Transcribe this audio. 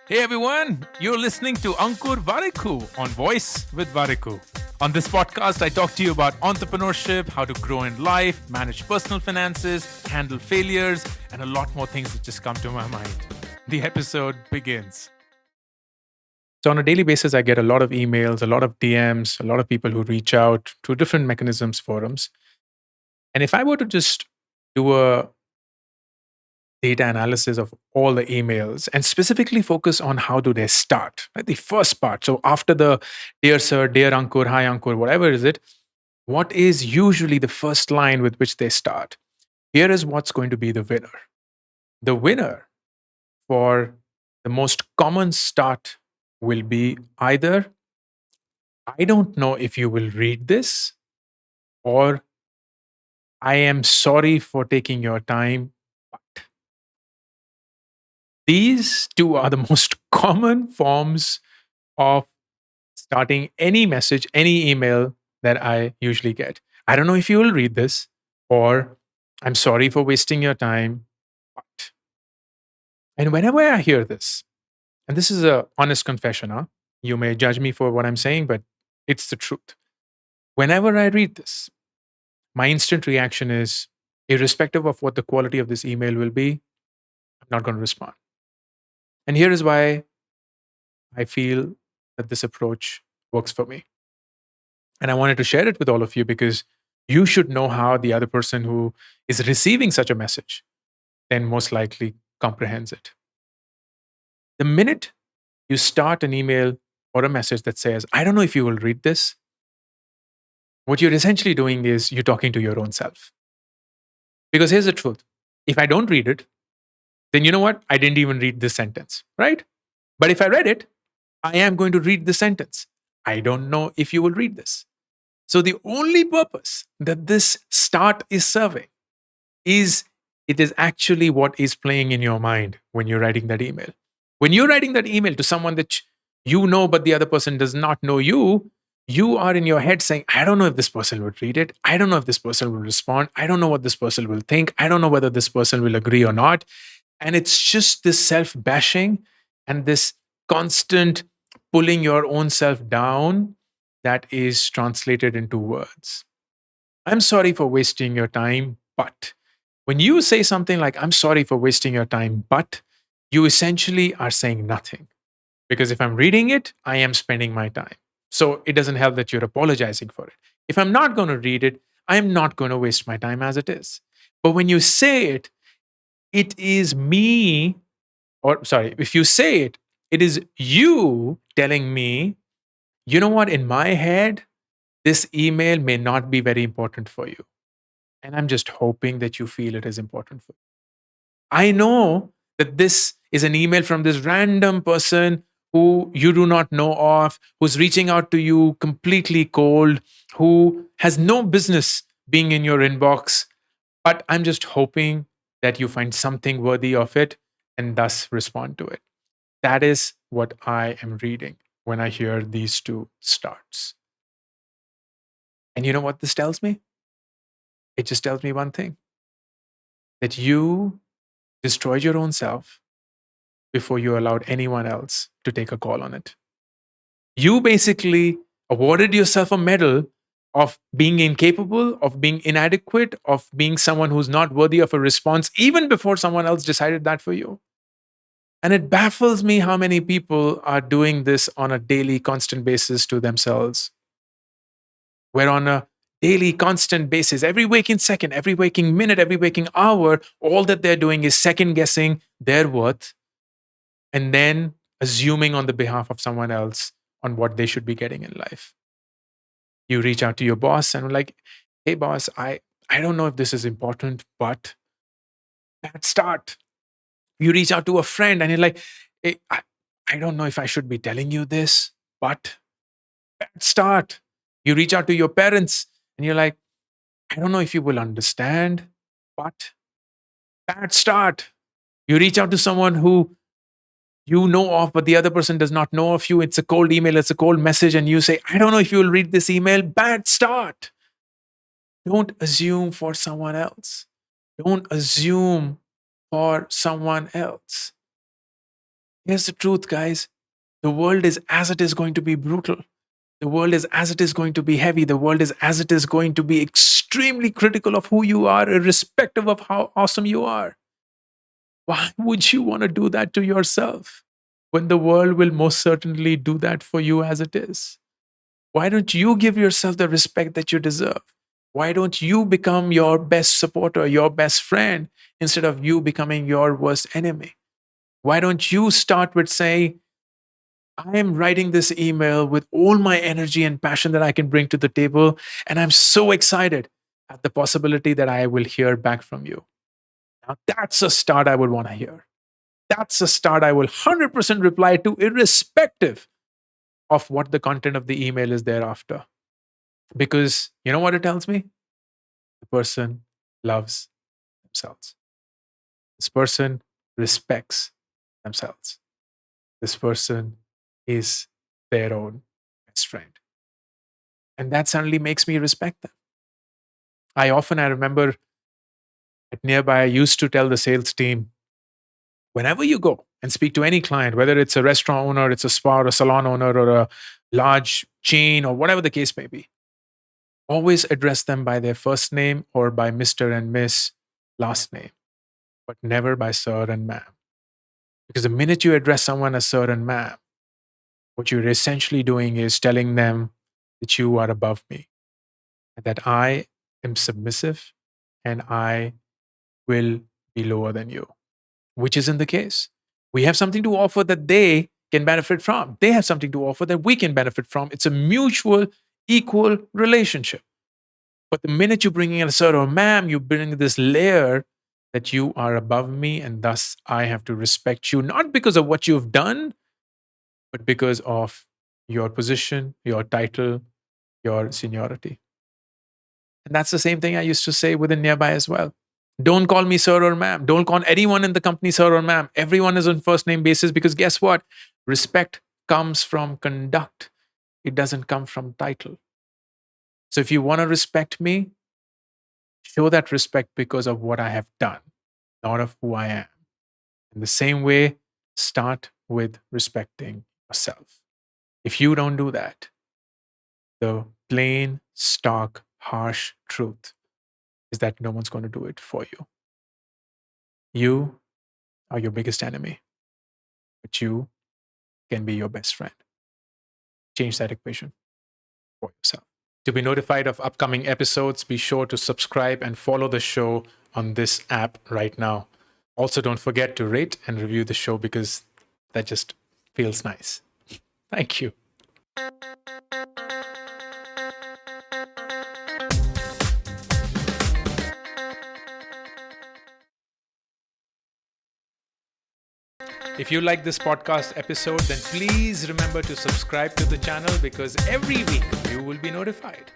Hey everyone, you're listening to Ankur Warikoo on Voice with Warikoo. On this podcast, I talk to you about entrepreneurship, how to grow in life, manage personal finances, handle failures, and a lot more things that just come to my mind. The episode begins. So, on a daily basis, I get a lot of emails, a lot of DMs, a lot of people who reach out through different mechanisms, forums. And if I were to just do a data analysis of all the emails and specifically focus on how do they start, right? The first part. So after the dear sir, dear Ankur, hi Ankur, whatever is it, what is usually the first line with which they start? Here is what's going to be the winner. The winner for the most common start will be either, I don't know if you will read this, or I am sorry for taking your time. These two are the most common forms of starting any message, any email that I usually get. I don't know if you will read this, or I'm sorry for wasting your time. But, and whenever I hear this, and this is a honest confession, huh? You may judge me for what I'm saying, but it's the truth. Whenever I read this, my instant reaction is, irrespective of what the quality of this email will be, I'm not going to respond. And here is why I feel that this approach works for me. And I wanted to share it with all of you because you should know how the other person who is receiving such a message then most likely comprehends it. The minute you start an email or a message that says, I don't know if you will read this, what you're essentially doing is you're talking to your own self. Because here's the truth, if I don't read it, then you know what? I didn't even read this sentence, right? But if I read it, I am going to read the sentence. I don't know if you will read this. So the only purpose that this start is serving is it is actually what is playing in your mind when you're writing that email. When you're writing that email to someone that you know, but the other person does not know you, you are in your head saying, I don't know if this person would read it. I don't know if this person will respond. I don't know what this person will think. I don't know whether this person will agree or not. And it's just this self bashing and this constant pulling your own self down that is translated into words. I'm sorry for wasting your time, but when you say something like, I'm sorry for wasting your time, but you essentially are saying nothing. Because if I'm reading it, I am spending my time. So it doesn't help that you're apologizing for it. If I'm not going to read it, I'm not going to waste my time as it is. But when you say it, it is me, or sorry, if you say it, it is you telling me, you know what, in my head, this email may not be very important for you. And I'm just hoping that you feel it is important for you. I know that this is an email from this random person who you do not know of, who's reaching out to you completely cold, who has no business being in your inbox. But I'm just hoping that you find something worthy of it and thus respond to it. That is what I am reading when I hear these two starts. And you know what this tells me? It just tells me one thing, that you destroyed your own self before you allowed anyone else to take a call on it. You basically awarded yourself a medal of being incapable, of being inadequate, of being someone who's not worthy of a response, even before someone else decided that for you. And it baffles me how many people are doing this on a daily, constant basis to themselves. Where on a daily, constant basis, every waking second, every waking minute, every waking hour, all that they're doing is second guessing their worth and then assuming on the behalf of someone else on what they should be getting in life. You reach out to your boss and like, hey boss, I don't know if this is important, but bad start. You reach out to a friend and you're like, hey, I don't know if I should be telling you this, but bad start. You reach out to your parents and you're like, I don't know if you will understand, but bad start. You reach out to someone who you know of, but the other person does not know of you. It's a cold email, it's a cold message, and you say, I don't know if you will read this email. Bad start. Don't assume for someone else. Don't assume for someone else. Here's the truth, guys. The world is as it is going to be brutal. The world is as it is going to be heavy. The world is as it is going to be extremely critical of who you are, irrespective of how awesome you are. Why would you want to do that to yourself when the world will most certainly do that for you as it is? Why don't you give yourself the respect that you deserve? Why don't you become your best supporter, your best friend, instead of you becoming your worst enemy? Why don't you start with saying, I am writing this email with all my energy and passion that I can bring to the table, and I'm so excited at the possibility that I will hear back from you. Now, that's a start I would want to hear. That's a start I will 100% reply to, irrespective of what the content of the email is thereafter. Because you know what it tells me? The person loves themselves. This person respects themselves. This person is their own best friend. And that suddenly makes me respect them. I remember at Nearby, I used to tell the sales team, whenever you go and speak to any client, whether it's a restaurant owner, it's a spa or a salon owner, or a large chain, or whatever the case may be, always address them by their first name or by Mr. and Miss last name, but never by sir and ma'am. Because the minute you address someone as sir and ma'am, what you're essentially doing is telling them that you are above me, and that I am submissive and I will be lower than you, which isn't the case. We have something to offer that they can benefit from. They have something to offer that we can benefit from. It's a mutual, equal relationship. But the minute you bring in a sir or ma'am, you bring this layer that you are above me, and thus I have to respect you, not because of what you've done, but because of your position, your title, your seniority. And that's the same thing I used to say within Nearby as well. Don't call me sir or ma'am. Don't call anyone in the company sir or ma'am. Everyone is on first name basis, because guess what? Respect comes from conduct. It doesn't come from title. So if you want to respect me, show that respect because of what I have done, not of who I am. In the same way, start with respecting yourself. If you don't do that, the plain, stark, harsh truth is that no one's going to do it for you. You are your biggest enemy, but you can be your best friend. Change that equation for yourself. To be notified of upcoming episodes, be sure to subscribe and follow the show on this app right now. Also, don't forget to rate and review the show, because that just feels nice. Thank you. If you like this podcast episode, then please remember to subscribe to the channel, because every week you will be notified.